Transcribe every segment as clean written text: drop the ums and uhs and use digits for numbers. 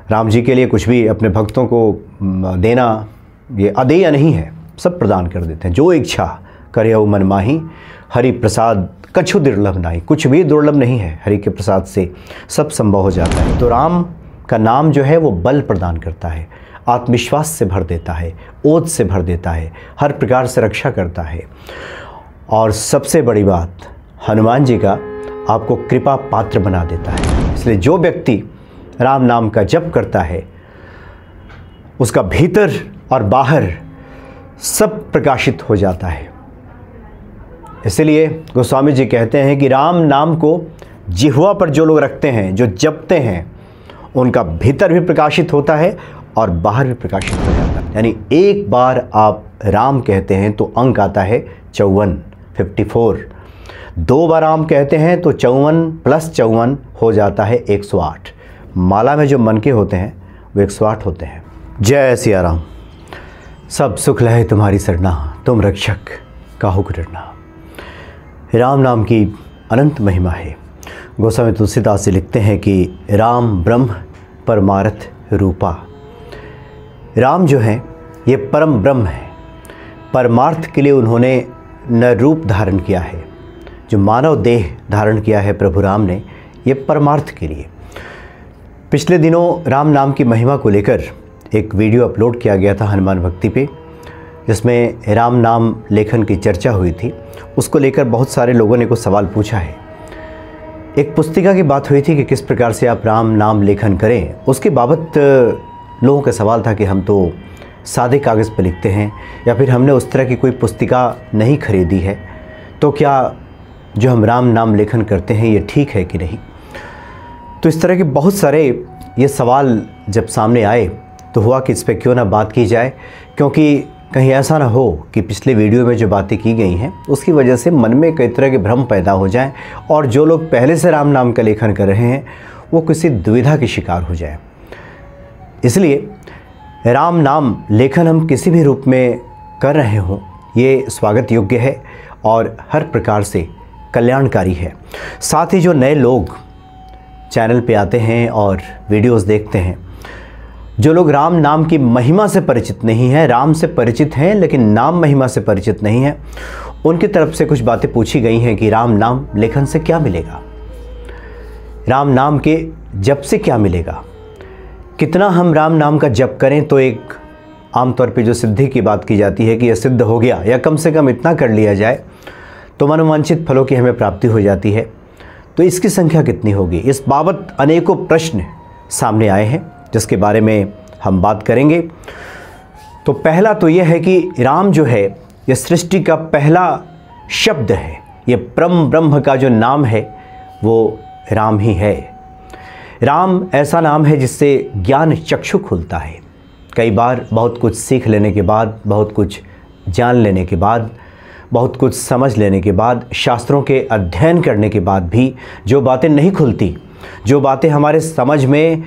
राम जी के लिए कुछ भी अपने भक्तों को देना ये अदेय नहीं है, सब प्रदान कर देते हैं। जो इच्छा करे वो मन माही, हरि प्रसाद कछु दुर्लभ नहीं। कुछ भी दुर्लभ नहीं है, हरि के प्रसाद से सब संभव हो जाता है। तो राम का नाम जो है वो बल प्रदान करता है, आत्मविश्वास से भर देता है, ओज से भर देता है, हर प्रकार से रक्षा करता है। और सबसे बड़ी बात, हनुमान जी का आपको कृपा पात्र बना देता है। इसलिए जो व्यक्ति राम नाम का जप करता है उसका भीतर और बाहर सब प्रकाशित हो जाता है। इसलिए गोस्वामी जी कहते हैं कि राम नाम को जिह्वा पर जो लोग रखते हैं, जो जपते हैं, उनका भीतर भी प्रकाशित होता है और बाहर भी प्रकाशित हो जाता है। यानी एक बार आप राम कहते हैं तो अंक आता है 54, 2 बार राम कहते हैं तो 54 + 54 हो जाता है 108। माला में जो मन के होते हैं वो 108 होते हैं। जय सिया राम। सब सुख लहे तुम्हारी सरना, तुम रक्षक काहू को डरना। राम नाम की अनंत महिमा है। गोस्वामी तुलसीदास जी लिखते हैं कि राम ब्रह्म परमार्थ रूपा। राम जो है ये परम ब्रह्म है, परमार्थ के लिए उन्होंने न रूप धारण किया है। जो मानव देह धारण किया है प्रभु राम ने, ये परमार्थ के लिए। पिछले दिनों राम नाम की महिमा को लेकर एक वीडियो अपलोड किया गया था हनुमान भक्ति पे, जिसमें राम नाम लेखन की चर्चा हुई थी। उसको लेकर बहुत सारे लोगों ने कुछ सवाल पूछा है। एक पुस्तिका की बात हुई थी कि किस प्रकार से आप राम नाम लेखन करें, उसके बाबत लोगों का सवाल था कि हम तो सादे कागज़ पर लिखते हैं, या फिर हमने उस तरह की कोई पुस्तिका नहीं खरीदी है, तो क्या जो हम राम नाम लेखन करते हैं ये ठीक है कि नहीं। तो इस तरह के बहुत सारे ये सवाल जब सामने आए तो हुआ कि इस पर क्यों ना बात की जाए, क्योंकि कहीं ऐसा ना हो कि पिछले वीडियो में जो बातें की गई हैं उसकी वजह से मन में कई तरह के भ्रम पैदा हो जाएं और जो लोग पहले से राम नाम का लेखन कर रहे हैं वो किसी दुविधा के शिकार हो जाए। इसलिए राम नाम लेखन हम किसी भी रूप में कर रहे हों ये स्वागत योग्य है और हर प्रकार से कल्याणकारी है। साथ ही जो नए लोग चैनल पे आते हैं और वीडियोस देखते हैं, जो लोग राम नाम की महिमा से परिचित नहीं हैं, राम से परिचित हैं लेकिन नाम महिमा से परिचित नहीं हैं, उनकी तरफ से कुछ बातें पूछी गई हैं कि राम नाम लेखन से क्या मिलेगा, राम नाम के जप से क्या मिलेगा, कितना हम राम नाम का जप करें तो एक आमतौर पे जो सिद्धि की बात की जाती है कि यह सिद्ध हो गया या कम से कम इतना कर लिया जाए तो मनोवांछित फलों की हमें प्राप्ति हो जाती है, तो इसकी संख्या कितनी होगी। इस बाबत अनेकों प्रश्न सामने आए हैं जिसके बारे में हम बात करेंगे। तो पहला तो यह है कि राम जो है यह सृष्टि का पहला शब्द है, ये परम ब्रह्म का जो नाम है वो राम ही है। राम ऐसा नाम है जिससे ज्ञान चक्षु खुलता है। कई बार बहुत कुछ सीख लेने के बाद, बहुत कुछ जान लेने के बाद, बहुत कुछ समझ लेने के बाद, शास्त्रों के अध्ययन करने के बाद भी जो बातें नहीं खुलती, जो बातें हमारे समझ में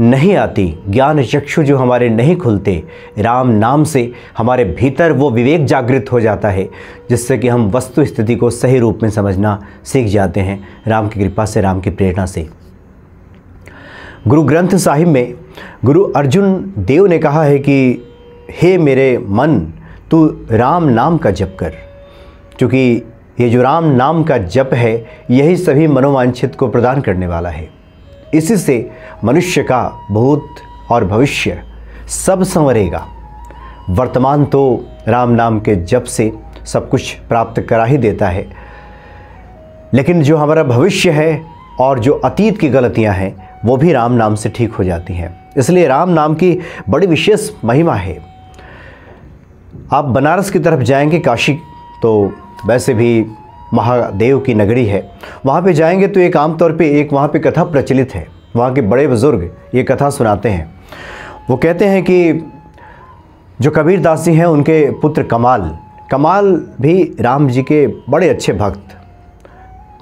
नहीं आती, ज्ञान चक्षु जो हमारे नहीं खुलते, राम नाम से हमारे भीतर वो विवेक जागृत हो जाता है जिससे कि हम वस्तु स्थिति को सही रूप में समझना सीख जाते हैं राम की कृपा से, राम की प्रेरणा से। गुरु ग्रंथ साहिब में गुरु अर्जुन देव ने कहा है कि हे मेरे मन, तू राम नाम का जप कर, क्योंकि ये जो राम नाम का जप है यही सभी मनोवांछित को प्रदान करने वाला है। इसी से मनुष्य का भूत और भविष्य सब संवरेगा। वर्तमान तो राम नाम के जप से सब कुछ प्राप्त करा ही देता है, लेकिन जो हमारा भविष्य है और जो अतीत की गलतियां हैं वो भी राम नाम से ठीक हो जाती हैं। इसलिए राम नाम की बड़ी विशेष महिमा है। आप बनारस की तरफ जाएंगे, काशी तो वैसे भी महादेव की नगरी है, वहाँ पे जाएंगे तो एक आमतौर पे एक वहाँ पे कथा प्रचलित है। वहाँ के बड़े बुज़ुर्ग ये कथा सुनाते हैं। वो कहते हैं कि जो कबीर दास जी हैं उनके पुत्र कमाल भी राम जी के बड़े अच्छे भक्त,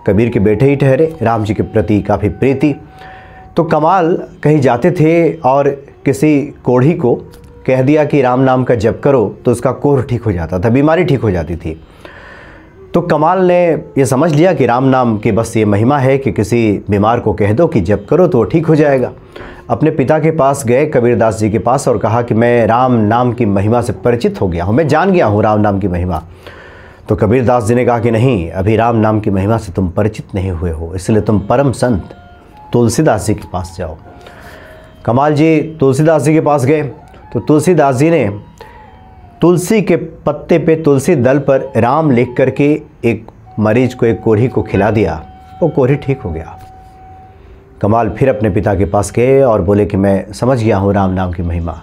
कबीर के बेटे ही ठहरे, राम जी के प्रति काफ़ी प्रीति। तो कमाल कहीं जाते थे और किसी कोढ़ी को कह दिया कि राम नाम का जप करो, तो उसका कोढ़ ठीक हो जाता था, बीमारी ठीक हो जाती थी। तो कमाल ने ये समझ लिया कि राम नाम की बस ये महिमा है कि किसी बीमार को कह दो कि जप करो तो वो ठीक हो जाएगा। अपने पिता के पास गए, कबीरदास जी के पास, और कहा कि मैं राम नाम की महिमा से परिचित हो गया हूँ, मैं जान गया हूँ राम नाम की महिमा। तो कबीरदास जी ने कहा कि नहीं, अभी राम नाम की महिमा से तुम परिचित नहीं हुए हो, इसलिए तुम परम संत तुलसीदास जी के पास जाओ। कमाल जी तुलसीदास जी के पास गए तो तुलसीदास जी ने तुलसी के पत्ते पे, तुलसी दल पर राम लिख करके एक मरीज को, एक कोढ़ी को खिला दिया, वो कोढ़ी ठीक हो गया। कमाल फिर अपने पिता के पास गए और बोले कि मैं समझ गया हूँ राम नाम की महिमा,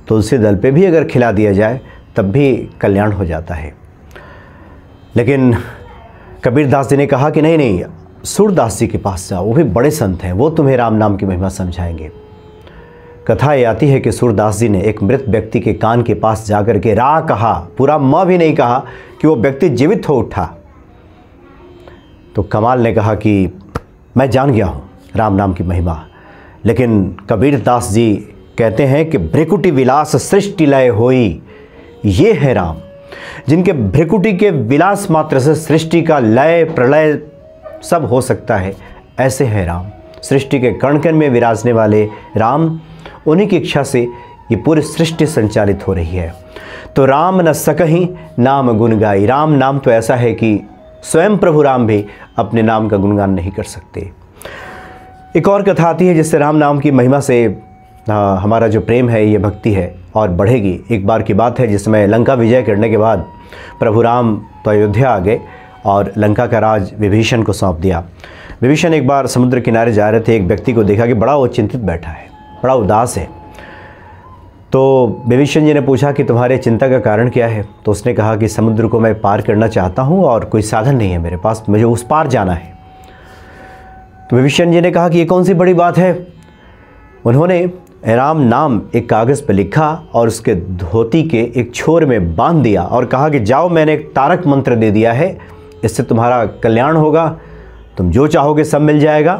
तुलसी दल पे भी अगर खिला दिया जाए तब भी कल्याण हो जाता है। लेकिन कबीरदास जी ने कहा कि नहीं नहीं, सूरदास जी के पास जाओ, वो भी बड़े संत हैं, वो तुम्हें राम नाम की महिमा समझाएंगे। कथा ये आती है कि सूरदास जी ने एक मृत व्यक्ति के कान के पास जाकर के रा कहा, पूरा म भी नहीं कहा, कि वो व्यक्ति जीवित हो उठा। तो कमाल ने कहा कि मैं जान गया हूँ राम नाम की महिमा। लेकिन कबीरदास जी कहते हैं कि भ्रिकुटी विलास सृष्टि लय होई, ये है राम, जिनके भ्रिकुटी के विलास मात्र से सृष्टि का लय प्रलय सब हो सकता है, ऐसे है राम। सृष्टि के कण कण में विराजने वाले राम, उन्हीं की इच्छा से ये पूरी सृष्टि संचालित हो रही है। तो राम न सकहीं नाम गुण गाई, राम नाम तो ऐसा है कि स्वयं प्रभु राम भी अपने नाम का गुणगान नहीं कर सकते। एक और कथा आती है जिससे राम नाम की महिमा से हमारा जो प्रेम है, ये भक्ति है और बढ़ेगी। एक बार की बात है जिसमें लंका विजय करने के बाद प्रभु राम तो अयोध्या आ गए और लंका का राज विभीषण को सौंप दिया। विभीषण एक बार समुद्र किनारे जा रहे थे, एक व्यक्ति को देखा कि बड़ा वो चिंतित बैठा है, बड़ा उदास है। तो विभीषण जी ने पूछा कि तुम्हारे चिंता का कारण क्या है? तो उसने कहा कि समुद्र को मैं पार करना चाहता हूँ और कोई साधन नहीं है मेरे पास, मुझे उस पार जाना है। तो विभीषण जी ने कहा कि ये कौन सी बड़ी बात है? उन्होंने राम नाम एक कागज़ पर लिखा और उसके धोती के एक छोर में बांध दिया और कहा कि जाओ, मैंने एक तारक मंत्र दे दिया है, इससे तुम्हारा कल्याण होगा, तुम जो चाहोगे सब मिल जाएगा,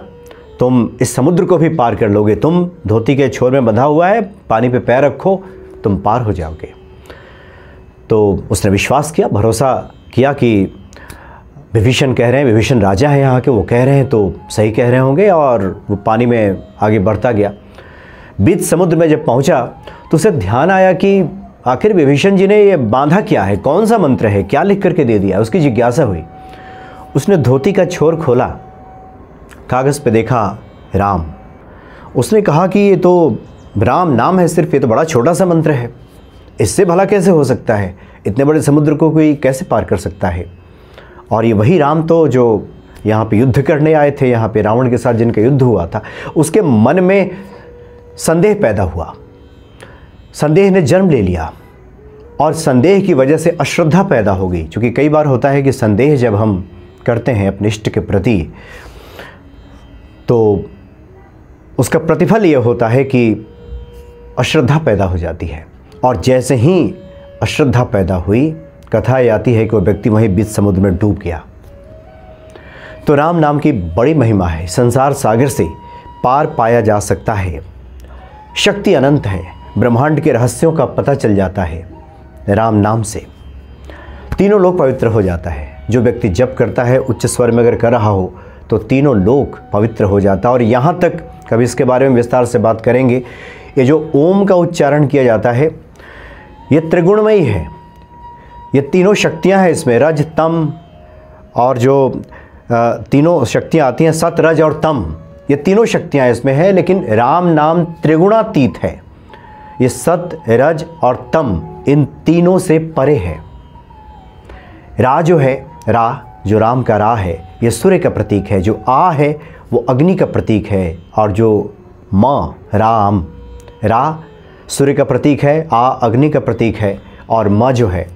तुम इस समुद्र को भी पार कर लोगे, तुम धोती के छोर में बंधा हुआ है, पानी पे पैर रखो, तुम पार हो जाओगे। तो उसने विश्वास किया, भरोसा किया कि विभीषण कह रहे हैं, विभीषण राजा है यहाँ के, वो कह रहे हैं तो सही कह रहे होंगे, और वो पानी में आगे बढ़ता गया। बीच समुद्र में जब पहुँचा तो उसे ध्यान आया कि आखिर विभीषण जी ने ये बांधा क्या है, कौन सा मंत्र है, क्या लिख करके दे दिया। उसकी जिज्ञासा हुई, उसने धोती का छोर खोला, कागज़ पे देखा राम। उसने कहा कि ये तो राम नाम है सिर्फ, ये तो बड़ा छोटा सा मंत्र है, इससे भला कैसे हो सकता है, इतने बड़े समुद्र को कोई कैसे पार कर सकता है। और ये वही राम तो जो यहाँ पे युद्ध करने आए थे, यहाँ पे रावण के साथ जिनका युद्ध हुआ था। उसके मन में संदेह पैदा हुआ, संदेह ने जन्म ले लिया और संदेह की वजह से अश्रद्धा पैदा हो गई। क्योंकि कई बार होता है कि संदेह जब हम करते हैं अपने इष्ट के प्रति तो उसका प्रतिफल ये होता है कि अश्रद्धा पैदा हो जाती है। और जैसे ही अश्रद्धा पैदा हुई, कथा ये आती है कि वो व्यक्ति वहीं बीच समुद्र में डूब गया। तो राम नाम की बड़ी महिमा है, संसार सागर से पार पाया जा सकता है, शक्ति अनंत है, ब्रह्मांड के रहस्यों का पता चल जाता है राम नाम से। तीनों लोक पवित्र हो जाता है। जो व्यक्ति जप करता है, उच्च स्वर में अगर कर रहा हो तो तीनों लोक पवित्र हो जाता है। और यहाँ तक, कभी इसके बारे में विस्तार से बात करेंगे, ये जो ओम का उच्चारण किया जाता है ये त्रिगुणमयी है, ये तीनों शक्तियाँ हैं इसमें, रज तम, और जो तीनों शक्तियाँ आती हैं सत रज और तम, ये तीनों शक्तियाँ इसमें हैं। लेकिन राम नाम त्रिगुणातीत है, ये सत रज और तम इन तीनों से परे है। रा जो है, रा जो राम का रा है, ये सूर्य का प्रतीक है। जो आ है वो अग्नि का प्रतीक है। और जो म राम, रा सूर्य का प्रतीक है, आ अग्नि का प्रतीक है, और म जो है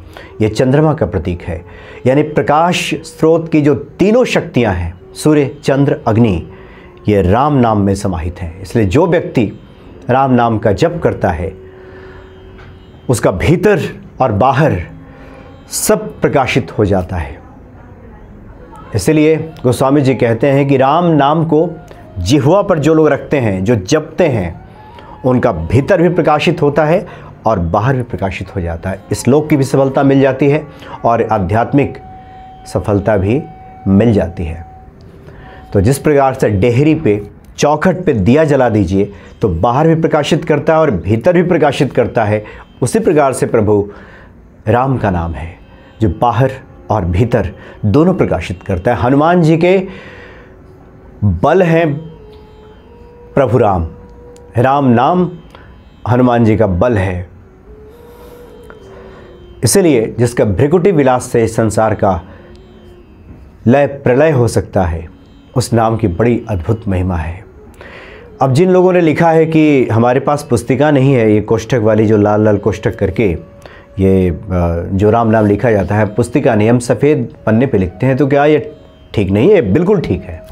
ये चंद्रमा का प्रतीक है। यानी प्रकाश स्रोत की जो तीनों शक्तियां हैं, सूर्य चंद्र अग्नि, ये राम नाम में समाहित हैं। इसलिए जो व्यक्ति राम नाम का जप करता है उसका भीतर और बाहर सब प्रकाशित हो जाता है। इसलिए गोस्वामी जी कहते हैं कि राम नाम को जिह्वा पर जो लोग रखते हैं, जो जपते हैं, उनका भीतर भी प्रकाशित होता है और बाहर भी प्रकाशित हो जाता है। इस लोक की भी सफलता मिल जाती है और आध्यात्मिक सफलता भी मिल जाती है। तो जिस प्रकार से डेहरी पे चौखट पे दिया जला दीजिए तो बाहर भी प्रकाशित करता है और भीतर भी प्रकाशित करता है। उसी प्रकार से प्रभु राम का नाम है जो बाहर और भीतर दोनों प्रकाशित करता है। हनुमान जी के बल हैं प्रभु राम, राम नाम हनुमान जी का बल है। इसलिए जिसका भृकुटी विलास से इस संसार का लय प्रलय हो सकता है, उस नाम की बड़ी अद्भुत महिमा है। अब जिन लोगों ने लिखा है कि हमारे पास पुस्तिका नहीं है, ये कोष्ठक वाली जो लाल लाल कोष्ठक करके ये जो राम नाम लिखा जाता है, पुस्तिका नहीं, हम सफ़ेद पन्ने पे लिखते हैं, तो क्या ये ठीक नहीं है? बिल्कुल ठीक है।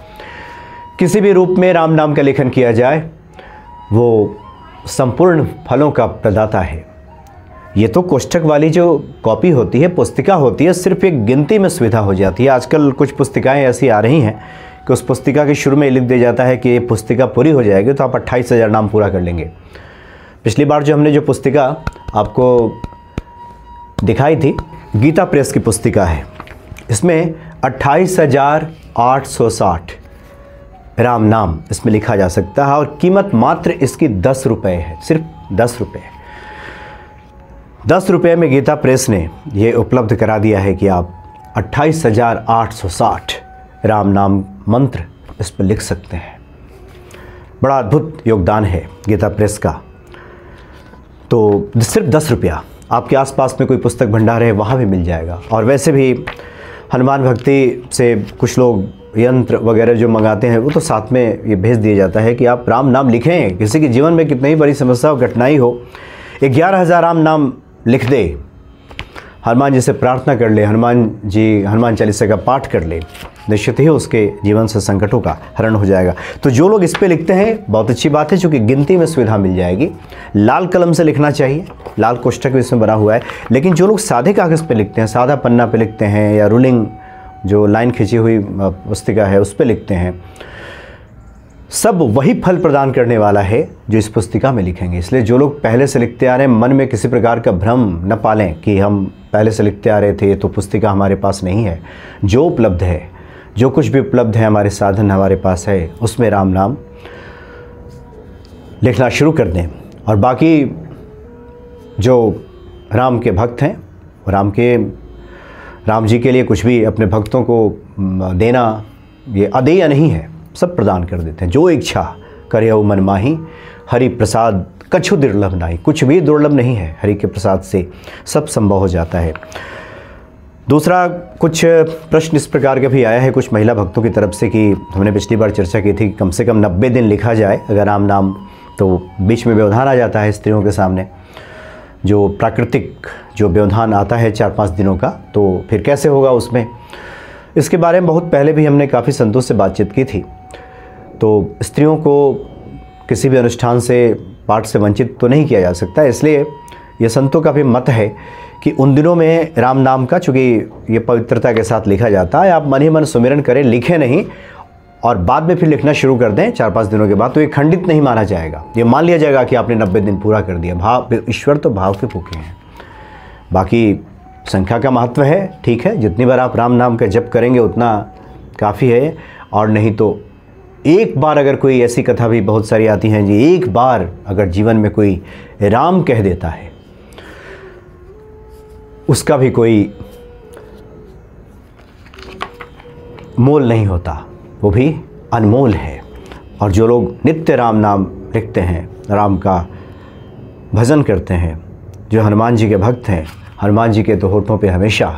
किसी भी रूप में राम नाम का लेखन किया जाए वो संपूर्ण फलों का प्रदाता है। ये तो कोष्ठक वाली जो कॉपी होती है, पुस्तिका होती है, सिर्फ एक गिनती में सुविधा हो जाती है। आजकल कुछ पुस्तिकाएं ऐसी आ रही हैं कि उस पुस्तिका के शुरू में लिख दिया जाता है कि ये पुस्तिका पूरी हो जाएगी तो आप 28,000 नाम पूरा कर लेंगे। पिछली बार जो हमने जो पुस्तिका आपको दिखाई थी, गीता प्रेस की पुस्तिका है, इसमें 28,860 राम नाम इसमें लिखा जा सकता है और कीमत मात्र इसकी 10 रुपये है, सिर्फ 10 रुपये। 10 रुपये में गीता प्रेस ने ये उपलब्ध करा दिया है कि आप 28,860 राम नाम मंत्र इस पर लिख सकते हैं। बड़ा अद्भुत योगदान है गीता प्रेस का। तो सिर्फ 10 रुपया, आपके आसपास में कोई पुस्तक भंडार है वहाँ भी मिल जाएगा। और वैसे भी हनुमान भक्ति से कुछ लोग यंत्र वगैरह जो मंगाते हैं वो तो साथ में ये भेज दिया जाता है कि आप राम नाम लिखें। किसी के जीवन में कितनी ही बड़ी समस्या हो, कठिनाई हो, 11,000 राम नाम लिख दे, हनुमान जी से प्रार्थना कर ले, हनुमान चालीसा का पाठ कर ले, निश्चित ही उसके जीवन से संकटों का हरण हो जाएगा। तो जो लोग इस पे लिखते हैं बहुत अच्छी बात है, क्योंकि गिनती में सुविधा मिल जाएगी। लाल कलम से लिखना चाहिए, लाल कोष्ठक भी इसमें बना हुआ है। लेकिन जो लोग सादे कागज़ पे लिखते हैं, सादा पन्ना पे लिखते हैं, या रूलिंग जो लाइन खींची हुई पुस्तिका है उस पर लिखते हैं, सब वही फल प्रदान करने वाला है जो इस पुस्तिका में लिखेंगे। इसलिए जो लोग पहले से लिखते आ रहे हैं, मन में किसी प्रकार का भ्रम न पालें कि हम पहले से लिखते आ रहे थे तो पुस्तिका हमारे पास नहीं है। जो उपलब्ध है, जो कुछ भी उपलब्ध है, हमारे साधन हमारे पास है, उसमें राम नाम लिखना शुरू कर दें। और बाकी जो राम के भक्त हैं, राम जी के लिए कुछ भी अपने भक्तों को देना ये अदेय नहीं है, सब प्रदान कर देते हैं। जो इच्छा करे वो मन माही, हरि प्रसाद कछु दुर्लभ नहीं। कुछ भी दुर्लभ नहीं है, हरि के प्रसाद से सब संभव हो जाता है। दूसरा, कुछ प्रश्न इस प्रकार का भी आया है कुछ महिला भक्तों की तरफ से कि हमने पिछली बार चर्चा की थी कि कम से कम 90 दिन लिखा जाए अगर राम नाम, तो बीच में व्यवधान आ जाता है स्त्रियों के सामने, जो प्राकृतिक जो व्यवधान आता है 4-5 दिनों का, तो फिर कैसे होगा उसमें। इसके बारे में बहुत पहले भी हमने काफ़ी संतों से बातचीत की थी। तो स्त्रियों को किसी भी अनुष्ठान से, पाठ से वंचित तो नहीं किया जा सकता, इसलिए ये संतों का भी मत है कि उन दिनों में राम नाम का, चूँकि ये पवित्रता के साथ लिखा जाता है, आप मन ही मन सुमिरन करें, लिखें नहीं और बाद में फिर लिखना शुरू कर दें 4-5 दिनों के बाद, तो ये खंडित नहीं माना जाएगा। ये मान लिया जाएगा कि आपने 90 दिन पूरा कर दिया। भाव, ईश्वर तो भाव के भूखे हैं। बाकी संख्या का महत्व है, ठीक है, जितनी बार आप राम नाम का जप करेंगे उतना काफ़ी है। और नहीं तो एक बार, अगर कोई ऐसी कथा भी बहुत सारी आती हैं जी, एक बार अगर जीवन में कोई राम कह देता है, उसका भी कोई मोल नहीं होता, वो भी अनमोल है। और जो लोग नित्य राम नाम लिखते हैं, राम का भजन करते हैं, जो हनुमान जी के भक्त हैं, हनुमान जी के तो होठों पे हमेशा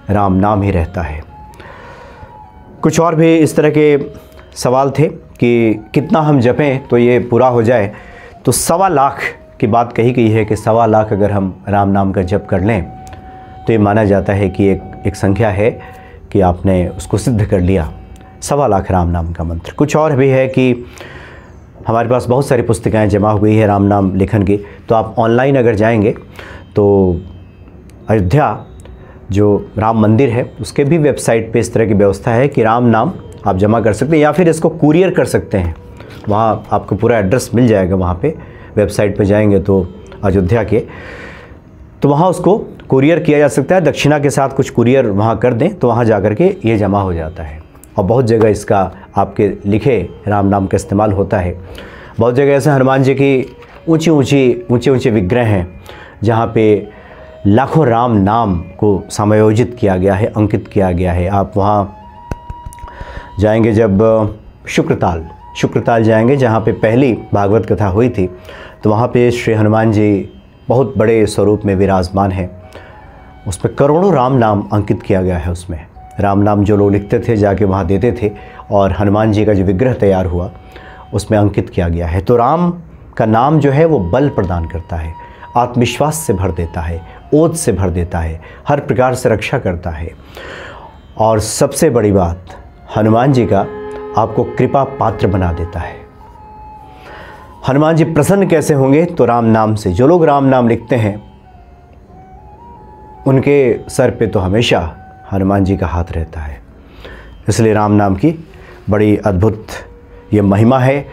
राम नाम ही रहता है। कुछ और भी इस तरह के सवाल थे कि कितना हम जपें तो ये पूरा हो जाए। तो 1.25 लाख की बात कही गई है कि 1.25 लाख अगर हम राम नाम का जप कर लें तो ये माना जाता है कि एक संख्या है कि आपने उसको सिद्ध कर लिया, 1.25 लाख राम नाम का मंत्र। कुछ और भी है कि हमारे पास बहुत सारी पुस्तिकाएं जमा हुई है राम नाम लेखन की, तो आप ऑनलाइन अगर जाएंगे तो अयोध्या जो राम मंदिर है उसके भी वेबसाइट पे इस तरह की व्यवस्था है कि राम नाम आप जमा कर सकते हैं, या फिर इसको कुरियर कर सकते हैं। वहाँ आपको पूरा एड्रेस मिल जाएगा, वहाँ पे वेबसाइट पे जाएंगे तो अयोध्या के, तो वहाँ उसको कुरियर किया जा सकता है। दक्षिणा के साथ कुछ कुरियर वहाँ कर दें तो वहाँ जा कर के ये जमा हो जाता है। और बहुत जगह इसका आपके लिखे राम नाम का इस्तेमाल होता है। बहुत जगह ऐसे हनुमान जी की ऊंचे विग्रह हैं जहाँ पे लाखों राम नाम को समायोजित किया गया है, अंकित किया गया है। आप वहाँ जाएंगे जब शुक्रताल जाएंगे जहाँ पे पहली भागवत कथा हुई थी, तो वहाँ पे श्री हनुमान जी बहुत बड़े स्वरूप में विराजमान हैं। उसमें करोड़ों राम नाम अंकित किया गया है। उसमें राम नाम जो लोग लिखते थे जाके वहाँ देते थे, और हनुमान जी का जो विग्रह तैयार हुआ उसमें अंकित किया गया है। तो राम का नाम जो है वो बल प्रदान करता है, आत्मविश्वास से भर देता है, ओज से भर देता है, हर प्रकार से रक्षा करता है। और सबसे बड़ी बात, हनुमान जी का आपको कृपा पात्र बना देता है। हनुमान जी प्रसन्न कैसे होंगे? तो राम नाम से। जो लोग राम नाम लिखते हैं उनके सर पे तो हमेशा हनुमान जी का हाथ रहता है। इसलिए राम नाम की बड़ी अद्भुत ये महिमा है।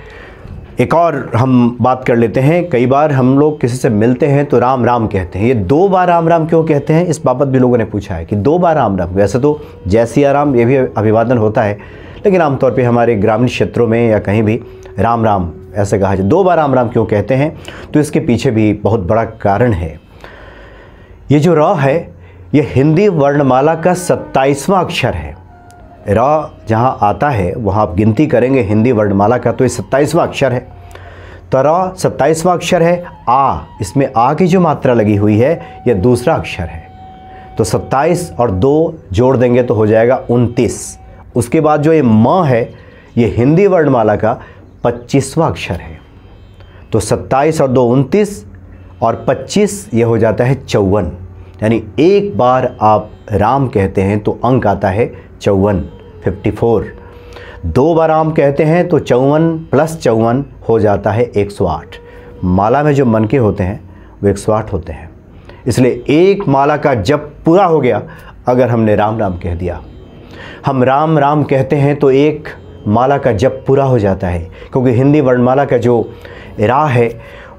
एक और हम बात कर लेते हैं। कई बार हम लोग किसी से मिलते हैं तो राम राम कहते हैं। ये 2 बार राम राम क्यों कहते हैं, इस बाबत भी लोगों ने पूछा है कि 2 बार राम राम। वैसे तो जय सिया राम ये भी अभिवादन होता है, लेकिन आमतौर पे हमारे ग्रामीण क्षेत्रों में या कहीं भी राम राम ऐसे कहा जाए। 2 बार राम राम क्यों कहते हैं? तो इसके पीछे भी बहुत बड़ा कारण है। ये जो र है ये हिंदी वर्णमाला का 27वां अक्षर है। र जहाँ आता है वहाँ आप गिनती करेंगे हिंदी वर्णमाला का तो ये 27वां अक्षर है। तो र 27वां अक्षर है। आ, इसमें आ की जो मात्रा लगी हुई है यह दूसरा अक्षर है। तो 27 और 2 जोड़ देंगे तो हो जाएगा 29। उसके बाद जो ये म है ये हिंदी वर्णमाला का 25वां अक्षर है। तो 27 और 2 29 और 25 ये हो जाता है 54। यानी एक बार आप राम कहते हैं तो अंक आता है 54। 2 बार राम कहते हैं तो 54 + 54 हो जाता है 108। माला में जो मन के होते हैं वो 108 होते हैं। इसलिए एक माला का जप पूरा हो गया अगर हमने राम राम कह दिया। हम राम राम कहते हैं तो एक माला का जप पूरा हो जाता है, क्योंकि हिंदी वर्णमाला का जो रा है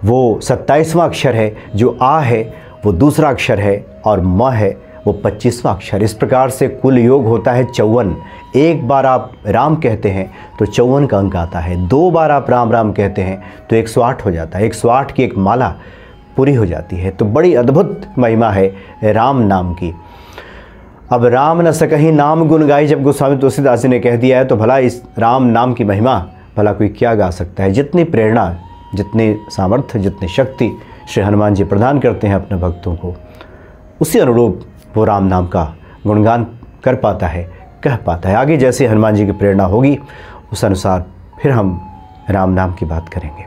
वो 27वां अक्षर है, जो आ है वो दूसरा अक्षर है और म है वो 25वां अक्षर। इस प्रकार से कुल योग होता है 54। एक बार आप राम कहते हैं तो 54 का अंक आता है। 2 बार आप राम राम कहते हैं तो 108 हो जाता है। 108 की एक माला पूरी हो जाती है। तो बड़ी अद्भुत महिमा है राम नाम की। अब राम न सकहीं नाम गुण गाई जब गोस्वामी तुलसीदास जी ने कह दिया है, तो भला इस राम नाम की महिमा भला कोई क्या गा सकता है। जितनी प्रेरणा, जितनी सामर्थ्य, जितनी शक्ति श्री हनुमान जी प्रदान करते हैं अपने भक्तों को, उसी अनुरूप वो राम नाम का गुणगान कर पाता है, कह पाता है। आगे जैसे हनुमान जी की प्रेरणा होगी उस अनुसार फिर हम राम नाम की बात करेंगे।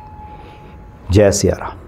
जय सिया राम।